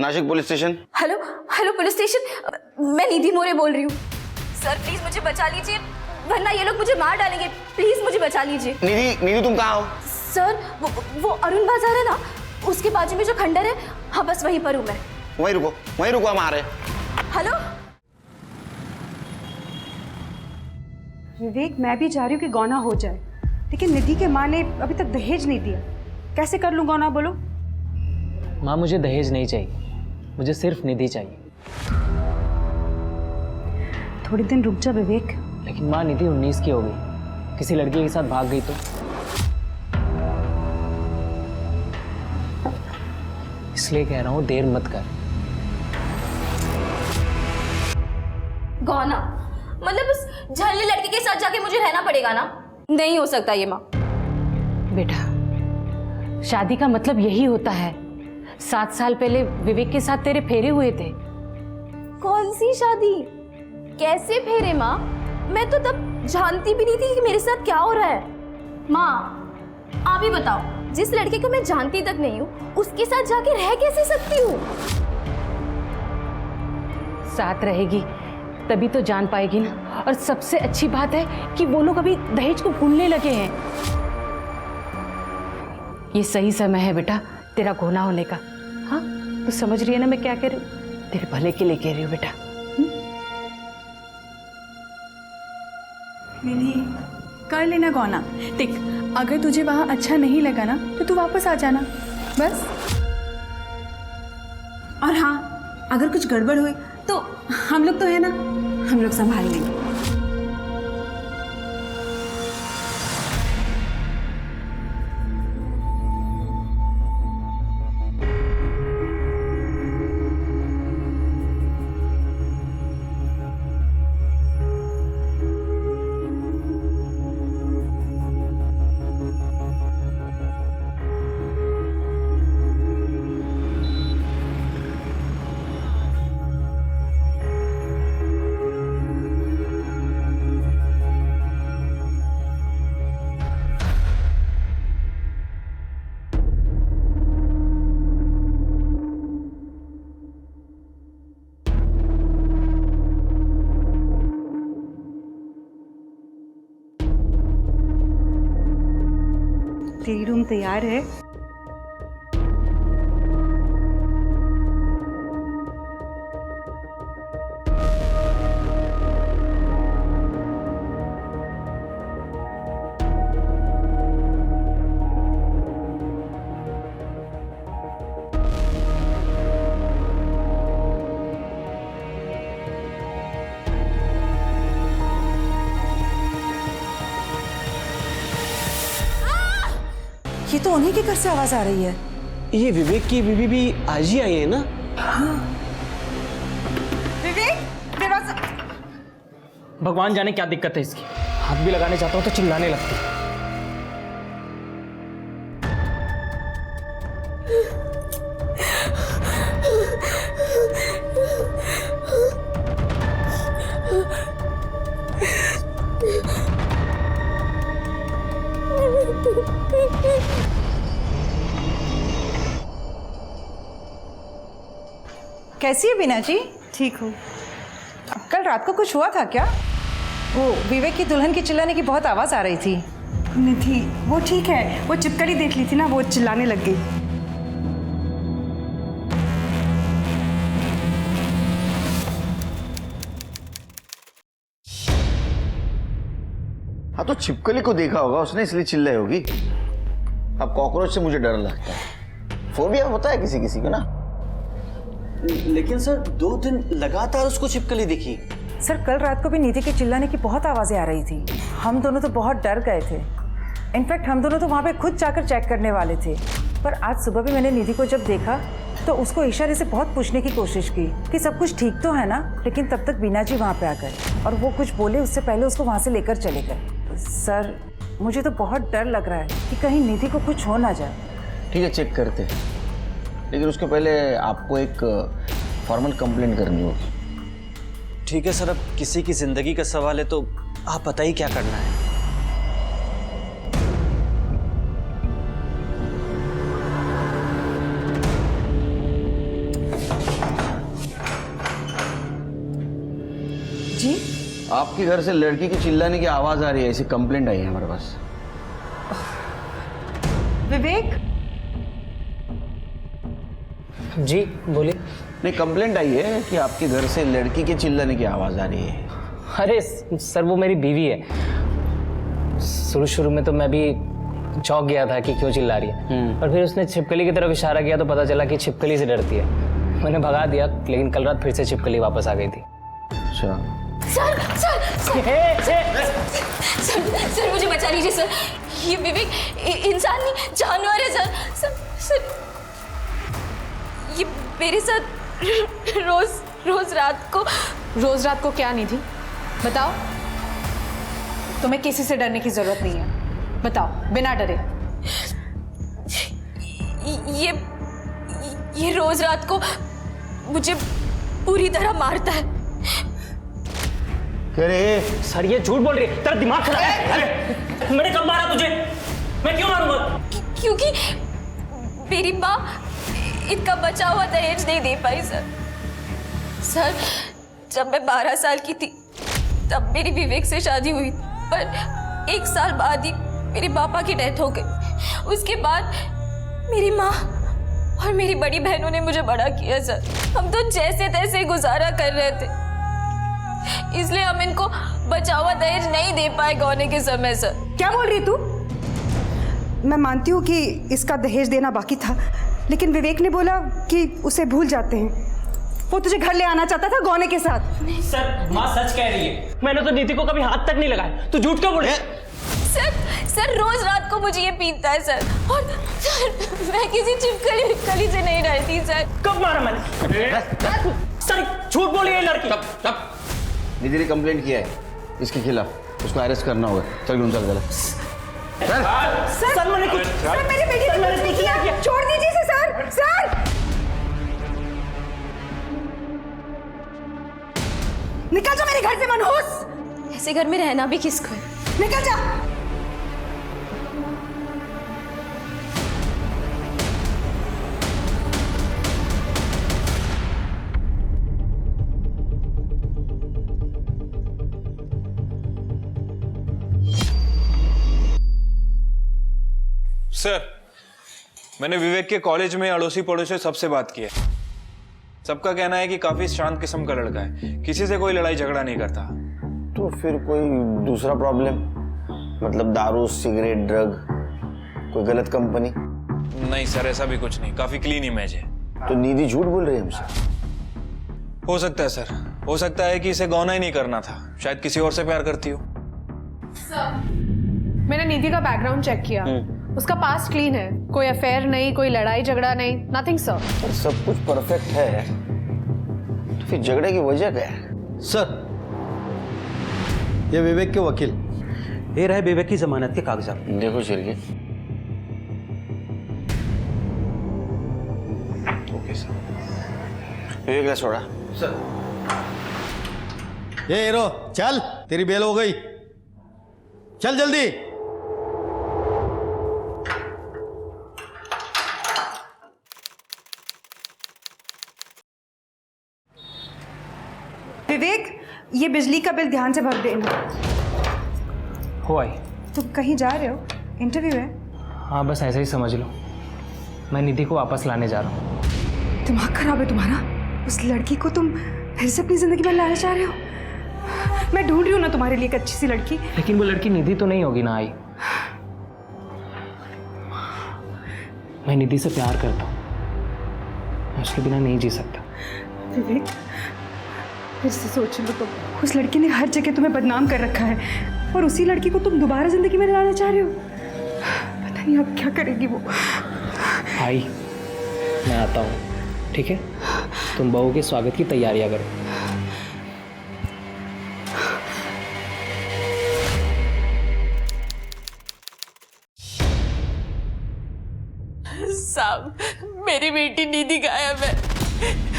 Nashik police station. Hello hello police station, मैं निधि मोरे बोल रही हूँ। सर प्लीज मुझे बचा लीजिए, वरना ये लोग मुझे मार डालेंगे। प्लीज मुझे बचा लीजिए। निधि तुम कहाँ हो? सर वो अरुण बाजार है ना, उसके बाजू में जो खंडर है, हाँ बस वहीं पर हूँ मैं। वहीं रुको हम आ रहे। हेलो विवेक, मैं भी चाह रही हूँ कि गौना हो जाए, लेकिन निधि के माँ ने अभी तक दहेज नहीं दिया। कैसे कर लूँ गौना, बोलो? माँ मुझे दहेज नहीं चाहिए, मुझे सिर्फ निधि चाहिए। थोड़ी दिन रुक जा विवेक। लेकिन माँ निधि 19 की हो गई, किसी लड़की के साथ भाग गई तो? इसलिए कह रहा हूँ देर मत कर। गौना मतलब उस झल्ली लड़की के साथ जाके मुझे रहना पड़ेगा ना? नहीं हो सकता ये माँ। बेटा, शादी का मतलब यही होता है। 7 साल पहले विवेक के साथ तेरे फेरे हुए थे। कौन सी शादी, कैसे फेरे माँ? मैं तो तब जानती भी नहीं थी कि मेरे साथ क्या हो रहा है। माँ आप ही बताओ, जिस लड़के को मैं जानती तक नहीं हूँ, उसके साथ जाके रह कैसे सकती हूँ? साथ रहेगी तभी तो जान पाएगी ना। और सबसे अच्छी बात है कि वो लोग अभी दहेज को भूलने लगे हैं। ये सही समय है बेटा तेरा गौना होने का। हाँ, तू समझ रही है ना मैं क्या कह रही हूँ? तेरे भले के लिए कह रही हूँ बेटा। निधि, कर लेना गौना। देख, अगर तुझे वहाँ अच्छा नहीं लगा ना तो तू वापस आ जाना बस। और हाँ, अगर कुछ गड़बड़ हुई तो हम लोग तो है ना, हम लोग संभाल लेंगे। तेरी रूम तैयार है? ये तो उन्हीं के घर से आवाज आ रही है। ये विवेक की बीबी भी आज ही आई है ना? हाँ। विवेक, दरवाजा। भगवान जाने क्या दिक्कत है इसकी, हाथ भी लगाने चाहता हूँ तो चिल्लाने लगती है। कैसी है बीना जी? ठीक हूँ। कल रात को कुछ हुआ था क्या? वो विवेक की दुल्हन की चिल्लाने की बहुत आवाज आ रही थी। निधि, वो ठीक है, वो चिपकली देख ली थी ना, वो चिल्लाने लग गई। हाँ तो छिपकली को देखा होगा उसने, इसलिए चिल्लाई होगी। अब कॉकरोच से मुझे डर लगता है, फोबिया होता है किसी किसी को ना। लेकिन सर 2 दिन लगातार उसको छिपकली दिखी। सर कल रात को भी निधि के चिल्लाने की बहुत आवाजें आ रही थी। हम दोनों तो बहुत डर गए थे। इनफैक्ट हम दोनों तो वहाँ पे खुद जाकर चेक करने वाले थे। पर आज सुबह भी मैंने निधि को जब देखा तो उसको इशारे से बहुत पूछने की कोशिश की कि सब कुछ ठीक तो है ना, लेकिन तब तक बीना जी वहाँ पे आ गए और वो कुछ बोले उससे पहले उसको वहाँ से लेकर चले गए। सर मुझे तो बहुत डर लग रहा है कि कहीं निधि को कुछ हो ना जाए। ठीक है, चेक करते हैं, लेकिन उसके पहले आपको एक फॉर्मल कंप्लेंट करनी होगी। ठीक है सर, अब किसी की जिंदगी का सवाल है तो आप बताइए क्या करना है। आपके घर से लड़की की चिल्लाने की आवाज आ रही है, ऐसी कंप्लेंट आई है हमारे पास। विवेक, जी बोलिए। नहीं, कंप्लेंट आई है कि आपके घर से लड़की के चिल्लाने की आवाज आ रही है। अरे सर, वो मेरी बीवी है। शुरू में तो मैं भी चौंक गया था कि क्यों चिल्ला रही है, पर फिर उसने छिपकली की तरफ इशारा किया तो पता चला कि छिपकली से डरती है। मैंने भगा दिया, लेकिन कल रात फिर से छिपकली वापस आ गई थी। अच्छा, सर सर सर सर मुझे बचा लीजिए सर। ये विवेक इंसान नहीं, जानवर है सर। सर सर ये मेरे साथ रोज रात को क्या नहीं थी? बताओ। तुम्हें किसी से डरने की जरूरत नहीं है, बताओ बिना डरे। ये रोज रात को मुझे पूरी तरह मारता है। अरे सर ये झूठ बोल रही है, तेरा दिमाग खराब है। अरे मैंने कब मारा तुझे? मैं क्यों मारूंगा? क्योंकि मेरी माँ इनका बचा हुआ दहेज नहीं दे पाई सर। सर जब मैं 12 साल की थी तब मेरी विवेक से शादी हुई, पर 1 साल बाद ही मेरे पापा की डेथ हो गई। उसके बाद मेरी माँ और मेरी बड़ी बहनों ने मुझे बड़ा किया सर। हम तो जैसे तैसे गुजारा कर रहे थे, इसलिए हम इनको बचा हुआ दहेज नहीं दे पाए गौने के समय सर। क्या बोल रही तू? मैं मानती हूँ कि इसका दहेज देना बाकी था, लेकिन विवेक ने बोला कि उसे भूल जाते हैं। वो तुझे घर ले आना चाहता था गौने के साथ। सर माँ सच कह रही है, मैंने तो नीति को कभी हाथ तक नहीं लगाया। तू झूठ क्यों बोल रही है? सर रोज रात को मुझे ये पीटता है सर, और सर मैं किसी छिपकली से नहीं डरती सर। कब मारा मैंने? सर झूठ बोली है लड़की। तब निधि ने कंप्लेंट किया है इसके खिलाफ, उसको अरेस्ट करना होगा। चल गुंजा चल। सर मैंने कुछ सर मेरी बेटी ने कुछ नहीं किया, छोड़ दीजिए इसे सर। सर निकल जा मेरे घर से मनहूस। ऐसे घर में रहना भी किसको है? निकल जा। सर मैंने विवेक के कॉलेज में अड़ोसी पड़ोसी सबसे बात की है। सबका कहना है कि काफी शांत किस्म का लड़का है, किसी से कोई लड़ाई झगड़ा नहीं करता। तो फिर कोई दूसरा प्रॉब्लम, मतलब दारू, सिगरेट, ड्रग, कोई गलत कंपनी? नहीं सर, ऐसा भी कुछ नहीं, काफी क्लीन इमेज है। तो निधि झूठ बोल रही है हमसे? हो सकता है सर, हो सकता है कि इसे गौना ही नहीं करना था, शायद किसी और से प्यार करती हो। मैंने निधि का बैकग्राउंड चेक किया, उसका पास्ट क्लीन है, कोई अफेयर नहीं, कोई लड़ाई झगड़ा नहीं, नथिंग सर। पर सब कुछ परफेक्ट है, तो फिर झगड़े की वजह क्या है? सर ये विवेक के वकील, ये रहे विवेक की जमानत के कागजात। देखो शिरके। Okay sir. विवेक ने छोड़ा सर। ये हीरो चल, तेरी बेल हो गई, चल जल्दी। विवेक, ये बिजली का बिल ध्यान से भर देना। हो आई। तुम कहीं जा रहे हो? इंटरव्यू है। हाँ बस ऐसे ही समझ लो, मैं निधि को वापस लाने जा रहा हूँ। दिमाग खराब है तुम्हारा? उस लड़की को तुम फिर से अपनी जिंदगी में लाना चाह रहे हो? मैं ढूंढ रही हूँ ना तुम्हारे लिए एक अच्छी सी लड़की। लेकिन वो लड़की निधि तो नहीं होगी ना आई। मैं निधि से प्यार करता हूँ, मैं उसके बिना नहीं जी सकता। विवेक फिर से सोच लो, तुम उस लड़की ने हर जगह तुम्हें बदनाम कर रखा है, और उसी लड़की को तुम दोबारा जिंदगी में लाना चाह रहे हो। पता नहीं अब क्या करेगी वो। आई मैं आता हूँ, ठीक है? तुम बहू के स्वागत की तैयारियां करो। साहब मेरी बेटी निधि गायब है,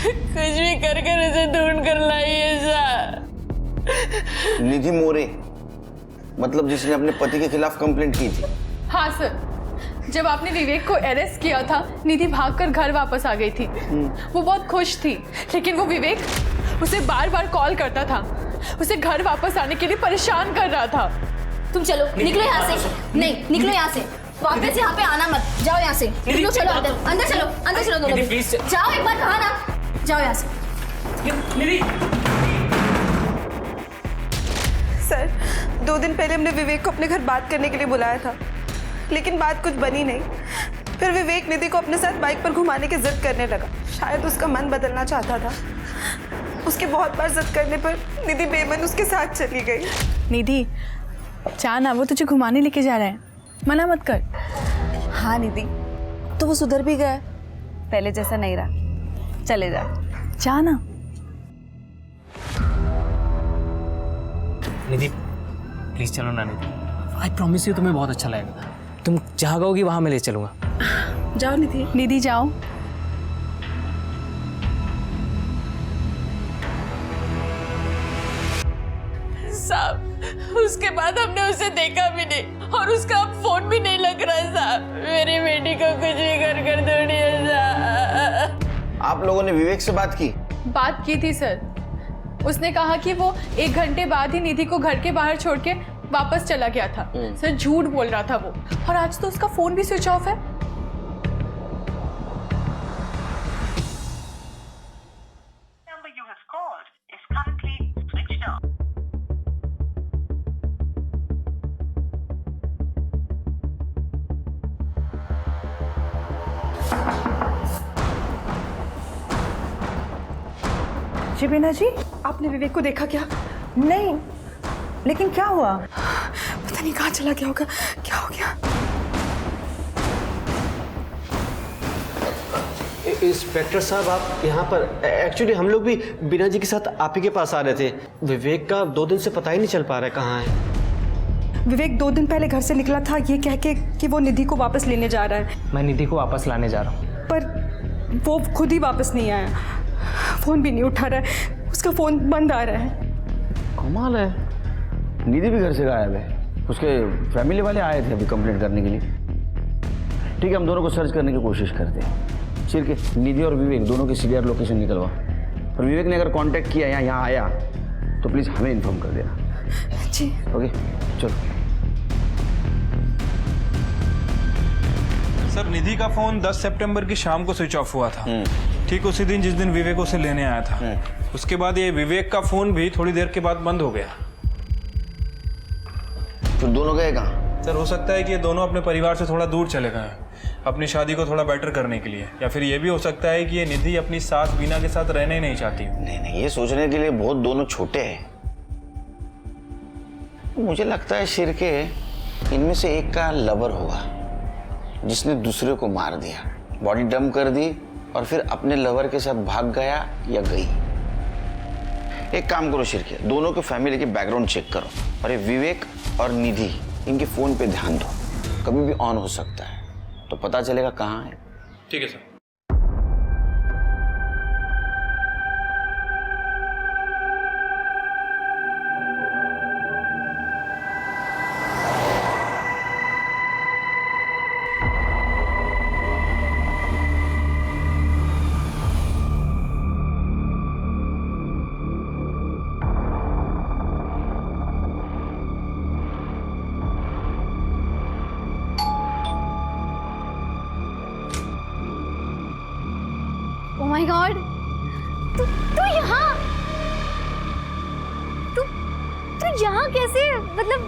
कुछ भी कर उसे ढूंढ कर लाइए साहब। निधि मोरे, मतलब जिसने अपने पति के खिलाफ कंप्लेंट की थी? हाँ सर, जब आपने विवेक को अरेस्ट किया था, निधि भागकर घर वापस आ गई थी। वो बहुत खुश थी, लेकिन वो विवेक उसे बार बार कॉल करता था, उसे घर वापस आने के लिए परेशान कर रहा था। तुम चलो, निकलो यहाँ से। नहीं, निकलो यहाँ से। वापस यहाँ पे आना मत। जाओ यहाँ से। निकलो, चलो अंदर। अंदर चलो, अंदर चलो दोनों। निधि, please। जाओ, एक बार कहा ना। जाओ यहाँ से। सर, 2 दिन पहले हमने विवेक को अपने घर बात करने के लिए बुलाया था, लेकिन बात कुछ बनी नहीं। फिर विवेक निधि को अपने साथ बाइक पर घुमाने की जिद करने लगा। शायद उसका मन बदलना चाहता था। उसके बहुत बार जिद करने पर निधि बेमन उसके साथ चली गई। निधि, जाना, वो तुझे घुमाने लेके जा रहा है, मना मत कर। हाँ निधि, तो वो सुधर भी गया, पहले जैसा नहीं रहा। चले जा। जाना। निधि प्लीज चलो ना निधि, आई प्रॉमिस यू तुम्हें बहुत अच्छा लगेगा। तुम जहाँ कहोगी वहाँ मैं ले चलूँगा। जाओ निधि। निधि जाओ। साहब, उसके बाद हमने उसे देखा भी नहीं और उसका अब फोन भी नहीं लग रहा है साहब। मेरी बेटी को कुछ भी कर दो साहब। आप लोगों ने विवेक से बात की? बात की थी सर। उसने कहा कि वो 1 घंटे बाद ही निधि को घर के बाहर छोड़ के वापस चला गया था। सर झूठ बोल रहा था वो, और आज तो उसका फोन भी स्विच ऑफ है। जी बीना जी, आपने विवेक को देखा क्या? नहीं, लेकिन क्या हुआ? पता नहीं कहाँ चला गया होगा। क्या हो गया? इंस्पेक्टर साहब, आप यहाँ पर? एक्चुअली हम लोग भी बीना जी के साथ आप ही के पास आ रहे थे। विवेक का 2 दिन से पता ही नहीं चल पा रहा है कहाँ है। विवेक 2 दिन पहले घर से निकला था ये कह के कि वो निधि को वापस लेने जा रहा है, मैं निधि को वापस लाने जा रहा हूँ। पर वो खुद ही वापस नहीं आया। फोन भी नहीं उठा रहा है, उसका फोन बंद आ रहा है। कमाल है, निधि भी घर से गायब है। उसके फैमिली वाले आए थे अभी कंप्लेंट करने के लिए। ठीक है, हम दोनों को सर्च करने की कोशिश करते हैं। चिर के निधि और विवेक दोनों की सीरियर लोकेशन निकलवा, और विवेक ने अगर कांटेक्ट किया या यहाँ आया तो प्लीज़ हमें इन्फॉर्म कर देना। जी ओके, चलो। सर, निधि का फोन 10 सितंबर की शाम को स्विच ऑफ हुआ था, ठीक उसी दिन जिस दिन विवेक उसे लेने आया था। उसके बाद ये विवेक का फोन भी थोड़ी देर के बाद बंद हो गया। फिर दोनों गए कहाँ? सर, हो सकता है कि ये दोनों अपने परिवार से थोड़ा दूर चले गए अपनी शादी को थोड़ा बेटर करने के लिए, या फिर ये भी हो सकता है कि ये निधि अपनी सास बीना के साथ रहना ही नहीं चाहती। नहीं, ये सोचने के लिए बहुत दोनों छोटे हैं। मुझे लगता है शिरके इनमें से एक का लवर होगा जिसने दूसरे को मार दिया, बॉडी डंप कर दी और फिर अपने लवर के साथ भाग गया या गई। एक काम करो शिरके, दोनों के फैमिली के बैकग्राउंड चेक करो, और ये विवेक और निधि इनके फोन पे ध्यान दो, कभी भी ऑन हो सकता है, तो पता चलेगा कहाँ है। ठीक है सर। Oh my God! तू यहाँ कैसे? मतलब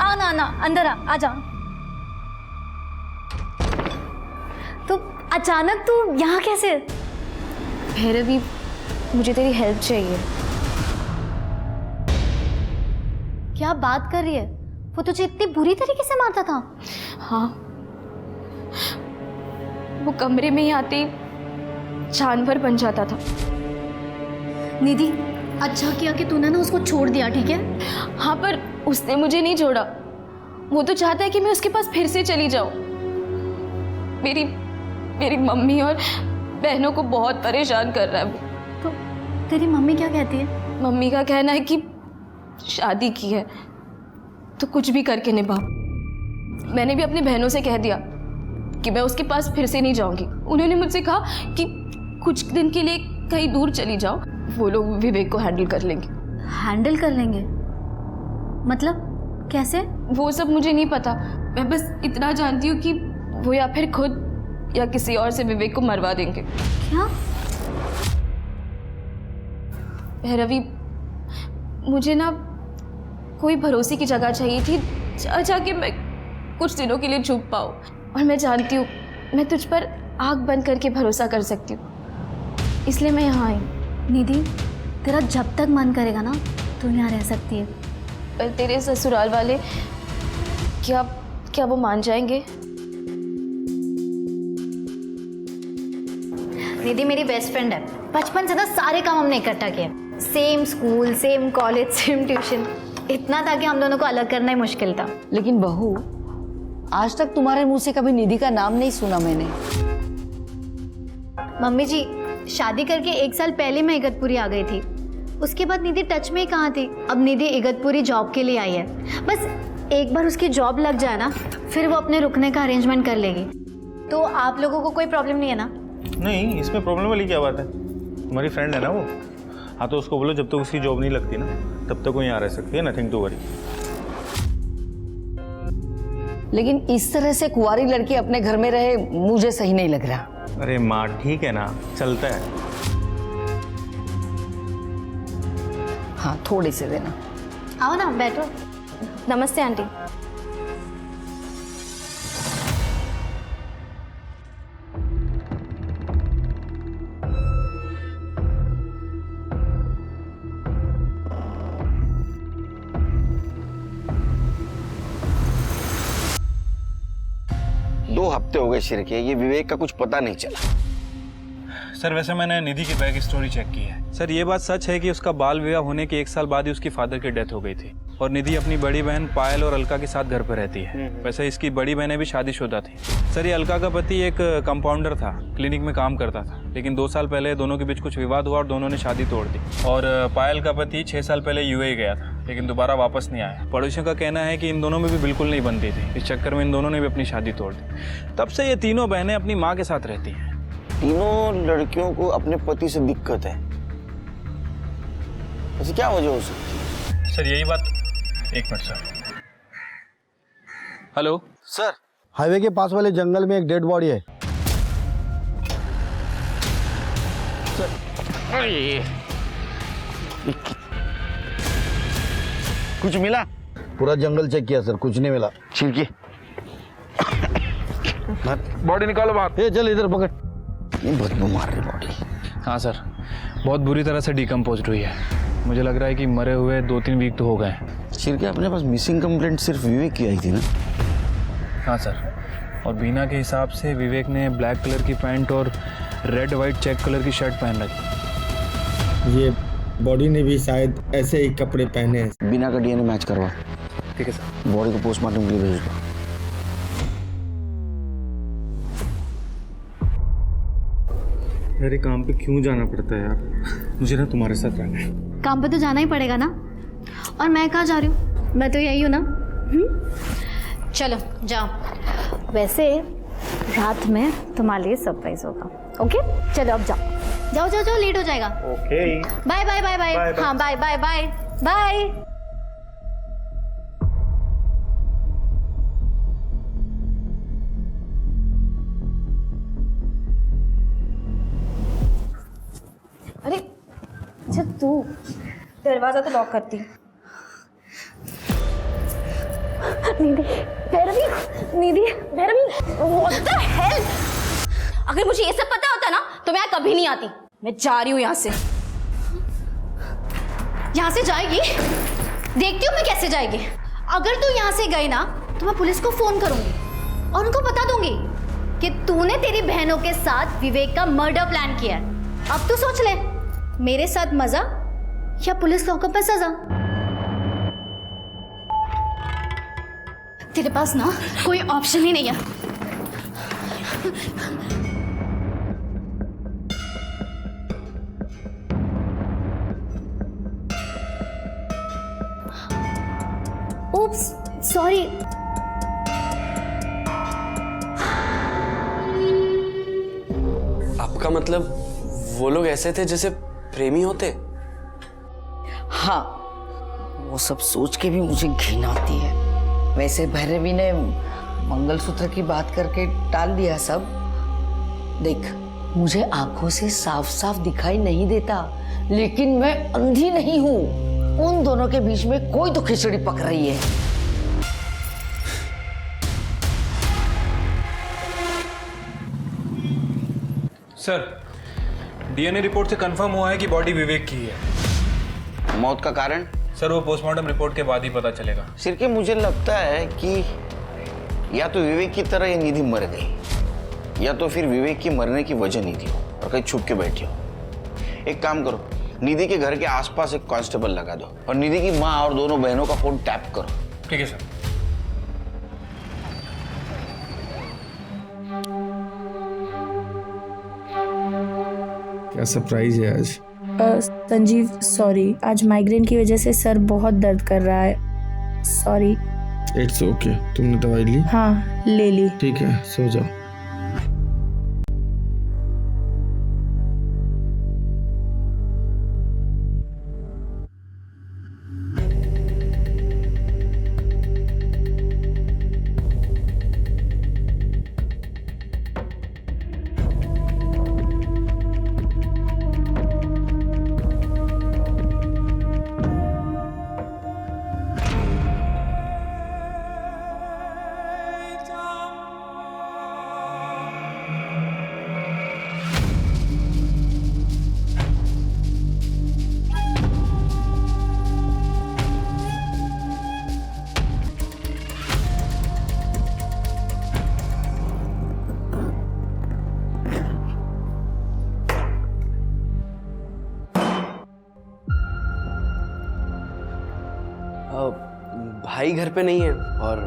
आना अंदर आ जा। तो अचानक तू यहाँ कैसे? भैरवी, मुझे तेरी हेल्प चाहिए। क्या बात कर रही है? वो तुझे इतनी बुरी तरीके से मारता था? हाँ, वो कमरे में ही आते जानवर बन जाता था। निधि, अच्छा किया कि तूने ना उसको छोड़ दिया, ठीक है? हाँ, पर उसने मुझे नहीं छोड़ा। वो तो चाहता है कि मैं उसके पास फिर से चली जाऊं। मेरी मम्मी और बहनों को बहुत परेशान कर रहा है वो। तो तेरी मम्मी क्या कहती है? मम्मी का कहना है कि शादी की है तो कुछ भी करके निभा। मैंने भी अपनी बहनों से कह दिया कि मैं उसके पास फिर से नहीं जाऊंगी। उन्होंने मुझसे कहा कि कुछ दिन के लिए कहीं दूर चली जाओ, वो लोग विवेक को हैंडल कर लेंगे। हैंडल कर लेंगे? मतलब कैसे? वो सब मुझे नहीं पता। मैं बस इतना जानती हूँ कि वो या फिर खुद या किसी और से विवेक को मरवा देंगे। क्या? भैरवी, मुझे ना कोई भरोसे की जगह चाहिए थी जहाँ कि मैं कुछ दिनों के लिए छुप पाऊँ। और मैं जानती हूँ मैं तुझ पर आँख बंद करके भरोसा कर सकती हूँ, इसलिए मैं यहाँ आई। निधि, तेरा जब तक मन करेगा ना तू यहाँ रह सकती है। पर तेरे ससुराल वाले क्या वो मान जाएंगे? निधि मेरी बेस्ट फ्रेंड है, बचपन से ना सारे काम हमने इकट्ठा किए। Same school, same college, same tuition. इतना था कि हम दोनों को अलग करना ही मुश्किल था। लेकिन बहू, आज तक तुम्हारे मुंह से कभी निधि का नाम नहीं सुना मैंने। मम्मी जी, शादी करके 1 साल पहले मैं इगतपुरी आ गई थी। उसके बाद निधि टच में ही कहाँ थी। अब निधि इगतपुरी जॉब के लिए आई है। बस एक बार उसकी जॉब लग जाए ना, फिर वो अपने रुकने का अरेंजमेंट कर लेगी। तो आप लोगों को कोई प्रॉब्लम नहीं है ना? नहीं, इसमें प्रॉब्लम वाली क्या बात है? हमारी फ्रेंड है ना वो। हाँ, तो उसको बोलो जब तक उसकी जॉब नहीं लगती ना तब तक वो यहाँ रह सकती है। Nothing to worry. लेकिन इस तरह से कुंवारी लड़की अपने घर में रहे मुझे सही नहीं लग रहा। अरे माँ, ठीक है ना, चलता है। हाँ, थोड़ी से देना। आओ ना, बैठो। नमस्ते आंटी। दो हफ्ते हो गए शिरके, ये विवेक का कुछ पता नहीं चला। सर, वैसे मैंने निधि की बैक स्टोरी चेक की है। सर, ये बात सच है कि उसका बाल विवाह होने के 1 साल बाद ही उसकी फादर की डेथ हो गई थी और निधि अपनी बड़ी बहन पायल और अलका के साथ घर पर रहती है। वैसे इसकी बड़ी बहनें भी शादीशुदा थी। सर, ये अलका का पति एक कंपाउंडर था, क्लिनिक में काम करता था, लेकिन 2 साल पहले दोनों के बीच कुछ विवाद हुआ और दोनों ने शादी तोड़ दी। और पायल का पति 6 साल पहले यूएई गया था, लेकिन दोबारा वापस नहीं आया। पड़ोसियों का कहना है कि इन दोनों में भी बिल्कुल नहीं बनती थी। इस चक्कर में इन दोनों ने भी अपनी शादी तोड़ दी। तब से ये तीनों बहनें अपनी माँ के साथ रहती हैं। तीनों लड़कियों को अपने पति से दिक्कत है, ऐसे क्या वजह हो सकती है? सर, यही बात। एक minute sir. Hello sir, highway के पास वाले जंगल में एक डेड बॉडी है। कुछ मिला? पूरा जंगल चेक किया सर, कुछ नहीं मिला। छिड़के बॉडी निकालो बाहर। ए चल इधर पकड़। बदबू मार रही बॉडी। हाँ सर, बहुत बुरी तरह से डिकम्पोज हुई है। मुझे लग रहा है कि मरे हुए 2-3 वीक तो हो गए हैं। शिरके, अपने पास मिसिंग कंप्लेंट सिर्फ विवेक की आई थी ना? हाँ सर, और बीना के हिसाब से विवेक ने ब्लैक कलर की पैंट और रेड वाइट चेक कलर की शर्ट पहन रखी। ये बॉडी ने भी शायद ऐसे ही कपड़े पहने हैं। बिना का डीएनए मैच करवा। ठीक है सर। बॉडी को पोस्टमार्टम के लिए भेज दो। मेरे काम पे क्यों जाना पड़ता है यार? मुझे ना तुम्हारे साथ रहना है। काम पे तो जाना ही पड़ेगा ना। और मैं कहाँ जा रही हूँ? मैं तो यही हूँ ना। चलो जाओ। वैसे रात में तुम्हारे लिए सरप्राइज होगा। ओके, चलो अब जाओ जाओ जाओ जाओ, लेट हो जाएगा। Okay, bye bye bye bye. हाँ, बाय बाय बाय बाय। अरे अच्छा, तू दरवाजा तो लॉक करती। Nidhi, Bhairavi, Nidhi, Bhairavi, what the hell? अगर मुझे ये सब पता होता ना तो मैं यहाँ कभी नहीं आती। मैं जा रही हूँ यहाँ से। यहाँ से जाएगी? देखती हूँ मैं कैसे जाएगी। अगर तू यहाँ से गई ना तो मैं पुलिस को फोन करूंगी और उनको बता दूंगी कि तूने तेरी बहनों के साथ विवेक का मर्डर प्लान किया है। अब तू सोच ले, मेरे साथ मजा या पुलिस लॉकअप पे सजा। तेरे पास ना कोई ऑप्शन ही नहीं है। Oops, sorry. आपका मतलब वो लोग ऐसे थे जैसे प्रेमी होते? हाँ, वो सब सोच के भी मुझे घिन आती है। वैसे भैरवी ने मंगलसूत्र की बात करके टाल दिया सब। देख, मुझे आंखों से साफ साफ दिखाई नहीं देता, लेकिन मैं अंधी नहीं हूँ। उन दोनों के बीच में कोई तो खिचड़ी पक रही है। सर, डीएनए रिपोर्ट से कंफर्म हुआ है कि बॉडी विवेक की है। मौत का कारण? सर, वो पोस्टमार्टम रिपोर्ट के बाद ही पता चलेगा। सिर्के मुझे लगता है कि या तो विवेक की तरह ये निधि मर गई, या तो फिर विवेक की मरने की वजह निधि हो और कहीं छुप के बैठी हो। एक काम करो, निधि के घर के आसपास एक कांस्टेबल लगा दो और निधि की माँ और दोनों बहनों का फोन टैप करो। ठीक है सर। क्या सरप्राइज है आज? संजीव सॉरी, आज माइग्रेन की वजह से सर बहुत दर्द कर रहा है। सॉरी। It's okay. तुमने दवाई ली? हाँ, ले ली। ठीक है, सो जाओ। भाई घर पे नहीं है और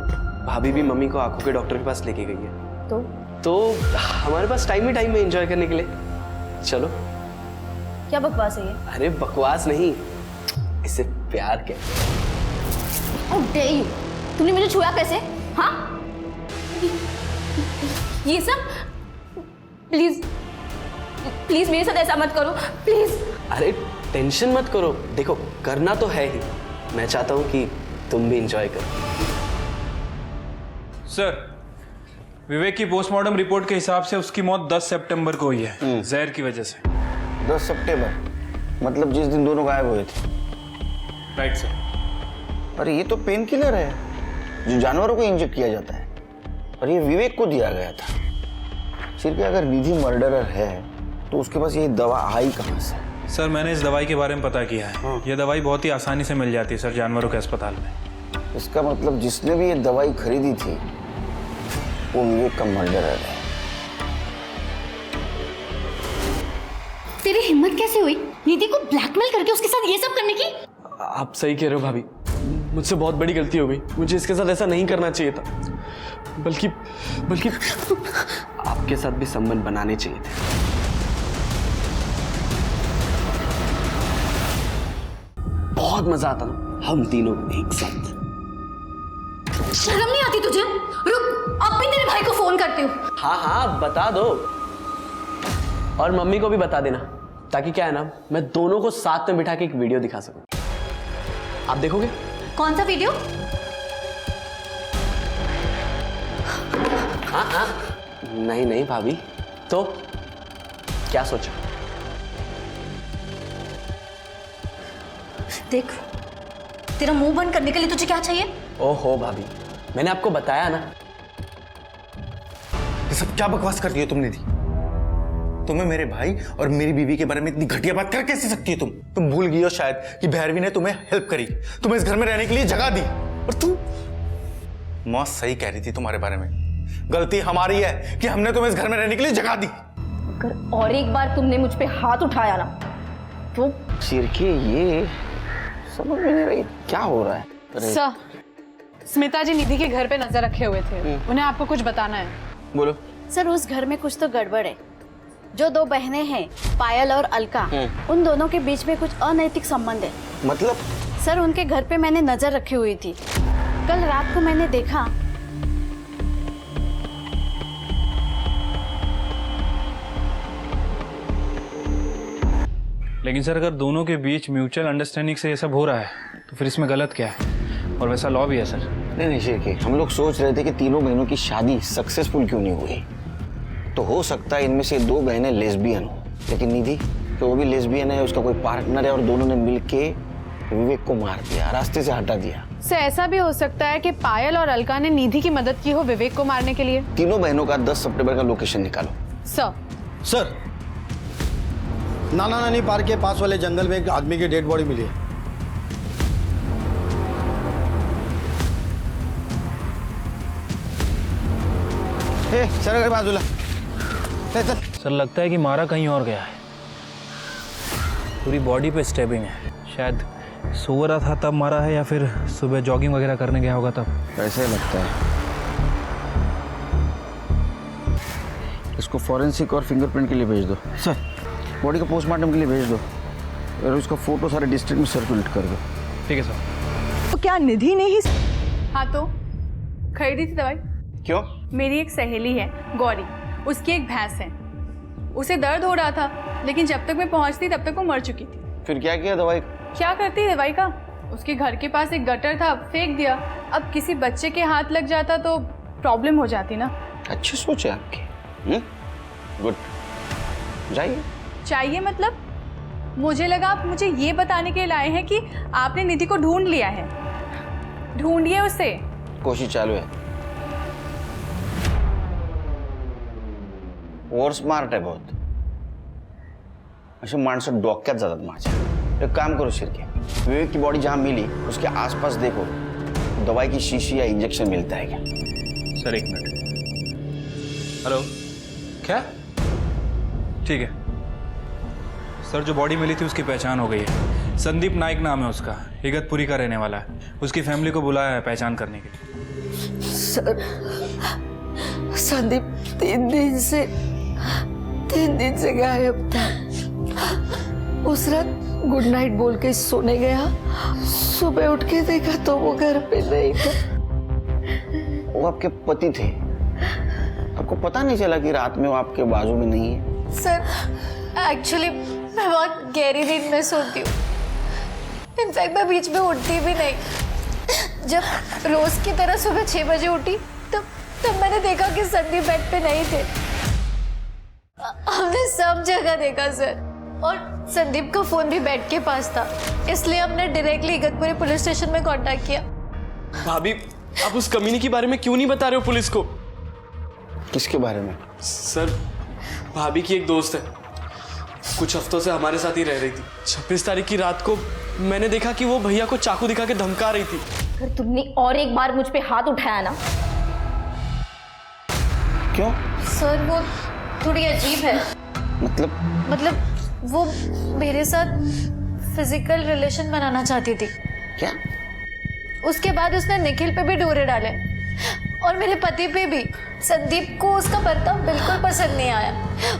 भाभी भी मम्मी को आंखों के डॉक्टर के पास लेके गई है। तो हमारे पास टाइम ही टाइम है एंजॉय करने के लिए। चलो। क्या बकवास है ये? अरे बकवास नहीं, इसे प्यार कहते हैं। How dare you? तूने मुझे छुआ कैसे? हाँ? ये सब? प्लीज प्लीज मेरे साथ ऐसा मत करो, प्लीज। अरे टेंशन मत करो, देखो करना तो है ही। मैं चाहता हूँ कि तुम भी एंजॉय करो। सर, विवेक की पोस्टमार्टम रिपोर्ट के हिसाब से उसकी मौत 10 सितंबर को हुई है, जहर की वजह से। 10 सितंबर मतलब जिस दिन दोनों गायब हुए थे? Right sir. अरे ये तो पेन किलर है जो जानवरों को इंजेक्ट किया जाता है, और ये विवेक को दिया गया था। सिर्फ अगर निधि मर्डरर है तो उसके पास ये दवा आई कहाँ से? सर, मैंने इस दवाई के बारे में पता किया है। ये दवाई बहुत ही आसानी से मिल जाती है सर, जानवरों के अस्पताल में। इसका मतलब जिसने भी ये दवाई खरीदी थी वो विवेक का मर्डरर है। तेरी हिम्मत कैसे हुई निधि को ब्लैकमेल करके उसके साथ ये सब करने की? आप सही कह रहे हो भाभी, मुझसे बहुत बड़ी गलती हो गई। मुझे इसके साथ ऐसा नहीं करना चाहिए था, बल्कि आपके साथ भी संबंध बनाने चाहिए थे। बहुत मजा आता ना हम तीनों एक साथ। शर्म नहीं आती तुझे? रुक, अब भी तेरे भाई को फोन करती हूँ। हाँ बता दो, और मम्मी को भी बता देना, ताकि क्या है ना, मैं दोनों को साथ में बिठा के एक वीडियो दिखा सकूं। आप देखोगे? कौन सा वीडियो? हाँ नहीं भाभी, तो क्या सोचा? देख, तेरा मुंह बंद करने के लिए तुझे क्या चाहिए? ओहो भाभी, मैंने आपको बताया ना। ये सब क्या बकवास कर रही हो तुम निधि? तुम्हें मेरे भाई और मेरी बीवी के बारे में इतनी घटिया बात कर कैसे सकती हो तुम भूल गई हो शायद कि भैरवी ने तुम्हें हेल्प करी, तुम्हें इस घर में रहने के लिए जगह दी, और तुम मौत सही कह रही थी तुम्हारे बारे में। गलती हमारी है कि हमने तुम्हें इस घर में रहने के लिए जगह दी। अगर और एक बार तुमने मुझ पे हाथ उठाया ना तो चिरके ये समझ में नहीं रही क्या हो रहा है। सर, स्मिता जी निधि के घर पे नजर रखे हुए थे, उन्हें आपको कुछ बताना है। बोलो। सर, उस घर में कुछ तो गड़बड़ है। जो दो बहनें हैं, पायल और अलका, उन दोनों के बीच में कुछ अनैतिक संबंध है। मतलब? सर, उनके घर पे मैंने नजर रखी हुई थी। कल रात को मैंने देखा। लेकिन सर अगर दोनों के बीच म्यूचुअल अंडरस्टैंडिंग से ये सब हो रहा है तो फिर इसमें गलत क्या है? और वैसा लॉ भी है सर। नहीं शिरके, हम लोग सोच रहे थे कि तीनों बहनों की शादी सक्सेसफुल क्यों नहीं हुई। तो हो सकता है इनमें से दो बहनें लेस्बियन हो, लेकिन निधि तो वो भी लेस्बियन है, उसका कोई पार्टनर है और दोनों ने मिलके विवेक को मार दिया, रास्ते से हटा दिया। सर ऐसा भी हो सकता है कि पायल और अलका ने निधि की मदद की हो विवेक को मारने के लिए। तीनों बहनों का 10 सितंबर का लोकेशन निकालो। सर नाना नानी पार्क के पास वाले जंगल में एक आदमी की डेड बॉडी मिली है। सर बाजूला। सर लगता है कि मारा कहीं और गया है। पूरी बॉडी पे स्टेबिंग है, शायद सो रहा था तब मारा है या फिर सुबह जॉगिंग वगैरह करने गया होगा तब। ऐसे लगता है। इसको फॉरेंसिक और फिंगरप्रिंट के लिए भेज दो सर। बॉडी को पोस्टमार्टम के लिए भेज दो और उसका फोटो सारे डिस्ट्रिक्ट में सर्कुलेट कर दो। ठीक है सर। तो क्या निधि ने ही? हाँ तो खरीदी थी दवाई। क्यों? मेरी एक सहेली है गौरी, उसकी एक भैंस है, उसे दर्द हो रहा था लेकिन जब तक मैं पहुंचती तब तक वो मर चुकी थी। फिर क्या किया दवाई? क्या करती है दवाई का? उसके घर के पास एक गटर था, फेंक दिया। अब किसी बच्चे के हाथ लग जाता तो प्रॉब्लम हो जाती ना। अच्छी सोच है आपकी। गुड, जाइए। चाहिए मतलब? मुझे लगा आप मुझे ये बताने के लिए लाए हैं कि आपने निधि को ढूंढ लिया है। ढूंढिए उसे। कोशिश चालू है। और स्मार्ट है बहुत। असे माणसं डोक्यात जातात माझ्या। एक काम करो शिरके, विवेक की बॉडी जहां मिली उसके आसपास देखो दवाई की शीशी या इंजेक्शन मिलता है क्या। सर एक मिनट। हेलो, क्या? ठीक है सर, जो बॉडी मिली थी उसकी पहचान हो गई है। संदीप नाइक नाम है उसका, इगतपुरी का रहने वाला है। उसकी फैमिली को बुलाया है पहचान करने के लिए। सर संदीप 3 दिन से गायब था। उस रात गुड नाइट बोल के सोने गया, सुबह उठ के देखा तो वो घर पे नहीं था। वो आपके पति थे, आपको पता नहीं चला कि रात में वो आपके बाजू में नहीं है? सर एक्चुअली मैं बहुत गहरी नींद में सोती हूँ। इनफैक्ट मैं बीच में उठती भी नहीं। जब रोज की तरह सुबह 6 बजे उठी तब मैंने देखा कि संदीप बेड पे नहीं थे। हमने सब जगह देखा सर, और संदीप का फोन भी बेड के पास था, इसलिए हमने डायरेक्टली इगतपुरी पुलिस स्टेशन में कांटेक्ट किया। भाभी आप उस कमीने के बारे में क्यों नहीं बता रहे हो पुलिस को? किसके बारे में? सर भाभी की एक दोस्त है, कुछ हफ्तों से हमारे साथ ही रह रही थी। 26 तारीख की रात को मैंने देखा कि वो भैया को चाकू दिखा के धमका रही थी। अगर तुमने और एक बार मुझ पे हाथ उठाया ना। क्यों? सर वो थोड़ी अजीब है। मतलब वो मेरे साथ फिजिकल रिलेशन बनाना चाहती थी। क्या? उसके बाद उसने निखिल पे भी डोरे डाले और मेरे पति पे भी। संदीप को उसका बर्ताव बिल्कुल पसंद नहीं आया।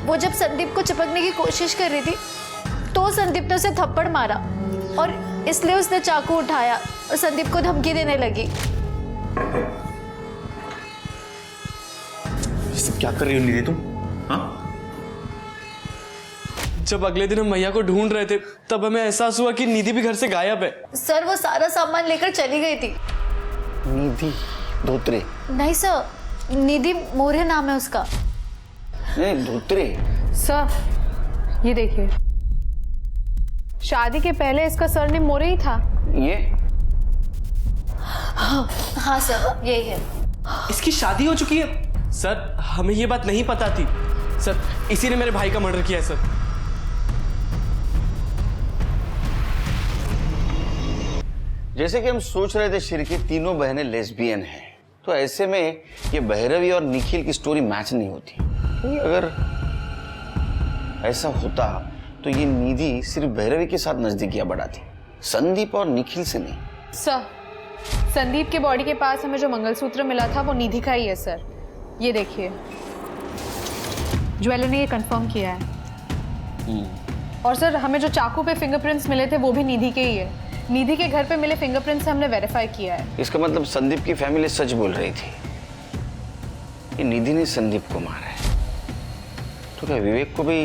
वो जब संदीप को चिपकने की कोशिश कर रही थी तो संदीप ने उसे थप्पड़ मारा और इसलिए उसने चाकू उठाया और संदीप को धमकी देने लगी। ये सब क्या कर रही हो निधि तुम? हाँ? जब अगले दिन हम भैया को ढूंढ रहे थे तब हमें एहसास हुआ कि निधि भी घर से गायब है। सर वो सारा सामान लेकर चली गई थी। निधि धोत्रे? नहीं सर, निधि मोरे नाम है उसका। नहीं धोत्रे। सर ये देखिए, शादी के पहले इसका सरनेम मोरे ही था। ये? हाँ सर यही है। इसकी शादी हो चुकी है? सर हमें ये बात नहीं पता थी। सर इसी ने मेरे भाई का मर्डर किया है सर। जैसे कि हम सोच रहे थे शिरके तीनों बहनें लेस्बियन हैं, तो ऐसे में ये भैरवी और निखिल की स्टोरी मैच नहीं होती। अगर ऐसा होता तो ये निधि सिर्फ भैरवी के साथ नजदीकियां बढ़ाती, संदीप और निखिल से नहीं। सर संदीप के बॉडी के पास हमें जो मंगलसूत्र मिला था वो निधि का ही है सर। ये देखिए, ज्वेलर ने ये कंफर्म किया है। और सर हमें जो चाकू पे फिंगरप्रिंट्स मिले थे वो भी निधि के ही है। निधि के घर पे मिले फिंगरप्रिंट्स से हमने वेरीफाई किया है। इसका मतलब संदीप की फैमिली सच बोल रही थी, ये निधि ने संदीप को मारा है। तो क्या विवेक को भी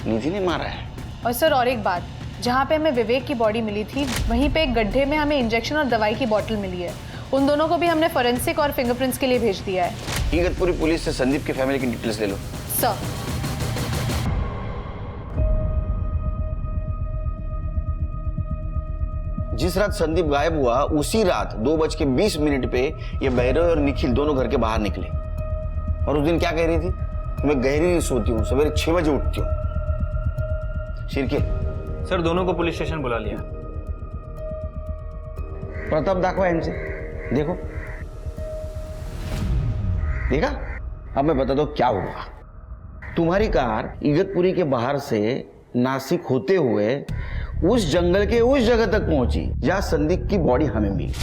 निधि ने मारा है? और सर और एक बात, जहाँ पे हमें विवेक की बॉडी मिली थी वहीं पे एक गड्ढे में हमें इंजेक्शन और दवाई की बोतल मिली है। उन दोनों को भी हमने फोरेंसिक और फिंगरप्रिंट्स के लिए भेज दिया है। इगतपुरी पुलिस से संदीप की फैमिली की डिटेल्स ले लो। सर जिस रात संदीप गायब हुआ उसी रात 2:20 पे ये भैरव और निखिल दोनों घर के बाहर निकले। और उस दिन क्या कह रही थी? मैं गहरी नींद सोती हूँ, सवेरे 6 बजे उठती हूँ। शिरके सर दोनों को पुलिस स्टेशन बुला लिया। प्रताप दाखवा इनसे, देखो देखा। अब मैं बताता हूँ क्या हुआ। तुम्हारी कार इगतपुरी के बाहर से नासिक होते हुए उस जंगल के उस जगह तक पहुंची जहां संदीप की बॉडी हमें मिली।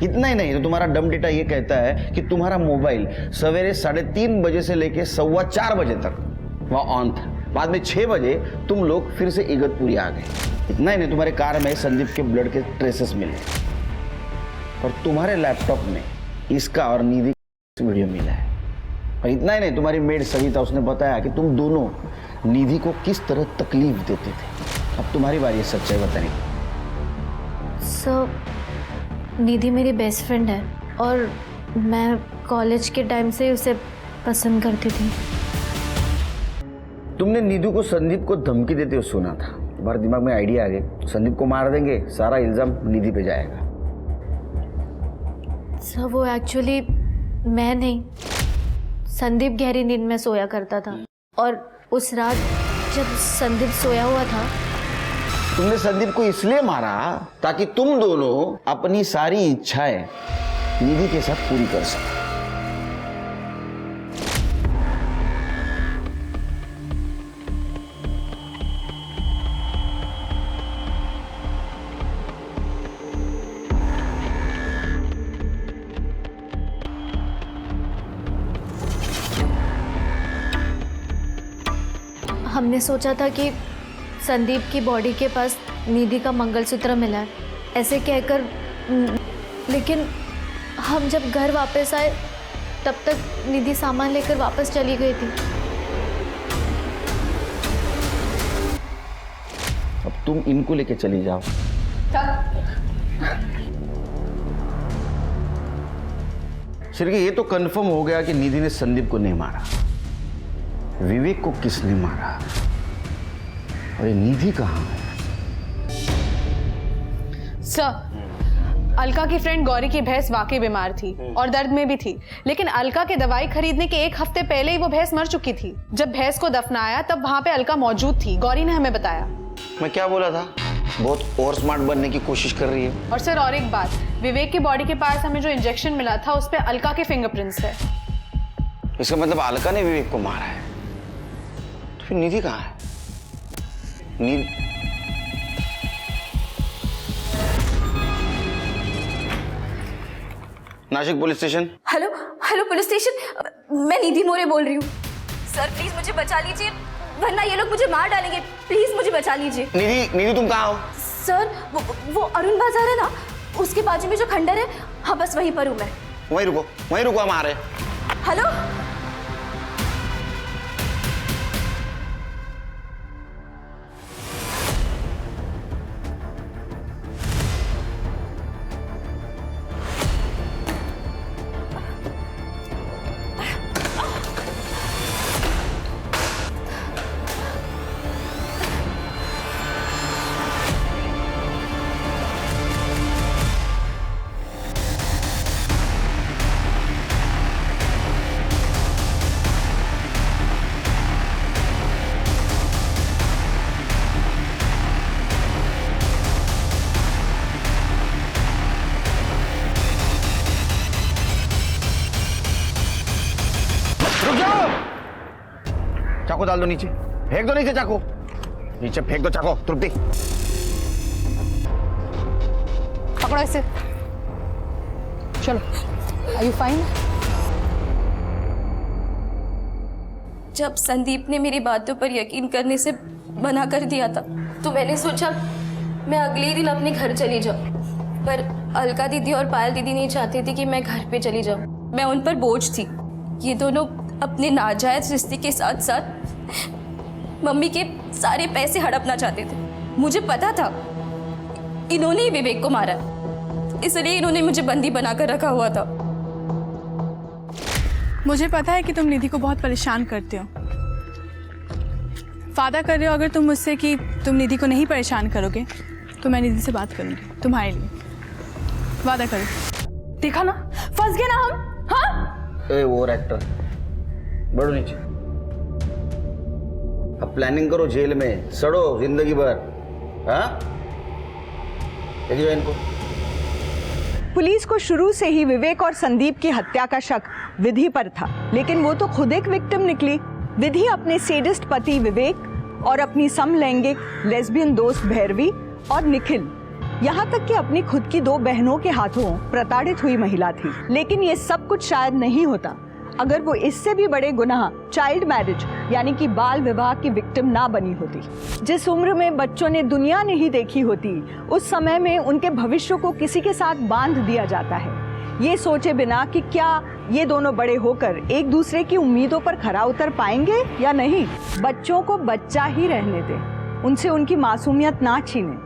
इतना ही नहीं तो तुम्हारा डम डेटा ये कहता है कि तुम्हारा मोबाइल सवेरे 3:30 बजे से लेके 4:15 बजे तक वहां ऑन था। बाद में 6 बजे तुम लोग फिर से इगतपुरी आ गए। इतना ही नहीं तुम्हारे कार में संदीप के ब्लड के ट्रेसेस मिले और तुम्हारे लैपटॉप में इसका और निधि का वीडियो मिला है। और इतना ही नहीं तुम्हारी मेड सविता, उसने बताया कि तुम दोनों निधि को किस तरह तकलीफ देते थे। अब तुम्हारी बारी है सच्चाई बताने की। सर निधि मेरी बेस्ट फ्रेंड है और मैं कॉलेज के टाइम से उसे पसंद करती थी। तुमने निधि को संदीप को धमकी देते हुए सुना था। तुम्हारे दिमाग में आइडिया आ गया, संदीप को मार देंगे, सारा इल्जाम निधि पे जाएगा। सर वो एक्चुअली मैं नहीं, संदीप गहरी नींद में सोया करता था और उस रात जब संदीप सोया हुआ था। तुमने संदीप को इसलिए मारा ताकि तुम दोनों अपनी सारी इच्छाएं निधि के साथ पूरी कर सको। हमने सोचा था कि संदीप की बॉडी के पास निधि का मंगलसूत्र मिला है ऐसे कहकर, लेकिन हम जब घर वापस आए तब तक निधि सामान लेकर वापस चली गई थी। अब तुम इनको लेके चली जाओ। सिर्फ ये तो कंफर्म हो गया कि निधि ने संदीप को नहीं मारा। विवेक को किसने मारा और ये निधि कहाँ है? सर अलका की फ्रेंड गौरी की भैंस वाकई बीमार थी और दर्द में भी थी, लेकिन अलका के दवाई खरीदने के 1 हफ्ते पहले ही वो भैंस मर चुकी थी। जब भैंस को दफनाया तब वहां पे अलका मौजूद थी, गौरी ने हमें बताया। मैं क्या बोला था? बहुत और स्मार्ट बनने की कोशिश कर रही है। और सर और एक बात, विवेक की बॉडी के पास हमें जो इंजेक्शन मिला था उस पर अलका के फिंगरप्रिंट्स है। इसका मतलब अलका ने विवेक को मारा है। तो फिर निधि कहाँ है? Nashik police station. Hello hello police station, मैं निधि मोरे बोल रही हूँ। सर प्लीज मुझे बचा लीजिए वरना ये लोग मुझे मार डालेंगे। प्लीज मुझे बचा लीजिए। निधि तुम कहाँ हो? सर वो अरुण बाजार है ना, उसके बाजू में जो खंडर है, हाँ बस वहीं पर हूँ मैं। वहीं रुको हम आ रहे हैं। हेलो चाकू डाल दो नीचे, फेंक दो नीचे चाकू, नीचे फेंक दो चाकू। तृप्ति पकड़ो इसे, चलो। Are you fine? जब संदीप ने मेरी बातों पर यकीन करने से मना कर दिया था तो मैंने सोचा मैं अगले दिन अपने घर चली जाऊं, पर अलका दीदी और पायल दीदी नहीं चाहती थी कि मैं घर पे चली जाऊं। मैं उन पर बोझ थी। ये दोनों अपने नाजायज रिश्ते के साथ साथ मम्मी के सारे पैसे हड़पना चाहते थे। मुझे पता था इन्होंने ही विवेक को मारा, इसलिए इन्होंने मुझे बंदी बनाकर रखा हुआ था। मुझे पता है कि तुम निधि को बहुत परेशान करते हो। वादा कर रहे हो अगर तुम मुझसे कि तुम निधि को नहीं परेशान करोगे तो मैं निधि से बात करूंगी तुम्हारे लिए। वादा करो। देखा ना, फंस गए ना हम। हाँ ए वो एक्टर, बढ़ो नीचे। अब प्लानिंग करो जेल में सड़ो जिंदगी भर। हाँ देखिए इनको। पुलिस को शुरू से ही विवेक और संदीप की हत्या का शक विधि पर था, लेकिन वो तो खुद एक विक्टिम निकली। विधि अपने सेडिस्ट पति विवेक और अपनी समलैंगिक लेस्बियन दोस्त भैरवी और निखिल, यहाँ तक कि अपनी खुद की 2 बहनों के हाथों प्रताड़ित हुई महिला थी। लेकिन ये सब कुछ शायद नहीं होता अगर वो इससे भी बड़े गुनाह चाइल्ड मैरिज यानी कि बाल विवाह की विक्टिम ना बनी होती। जिस उम्र में बच्चों ने दुनिया नहीं देखी होती, उस समय में उनके भविष्य को किसी के साथ बांध दिया जाता है, ये सोचे बिना कि क्या ये दोनों बड़े होकर एक दूसरे की उम्मीदों पर खरा उतर पाएंगे या नहीं। बच्चों को बच्चा ही रहने दें, उनसे उनकी मासूमियत ना छीनें,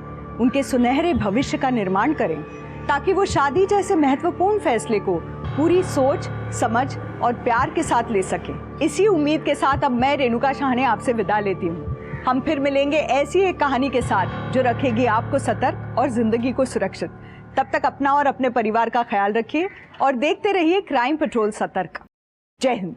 उनके सुनहरे भविष्य का निर्माण करें ताकि वो शादी जैसे महत्वपूर्ण फैसले को पूरी सोच, समझ और प्यार के साथ ले सके। इसी उम्मीद के साथ अब मैं रेणुका शाहने आपसे विदा लेती हूँ। हम फिर मिलेंगे ऐसी एक कहानी के साथ जो रखेगी आपको सतर्क और जिंदगी को सुरक्षित। तब तक अपना और अपने परिवार का ख्याल रखिए और देखते रहिए क्राइम पेट्रोल सतर्क। जय हिंद।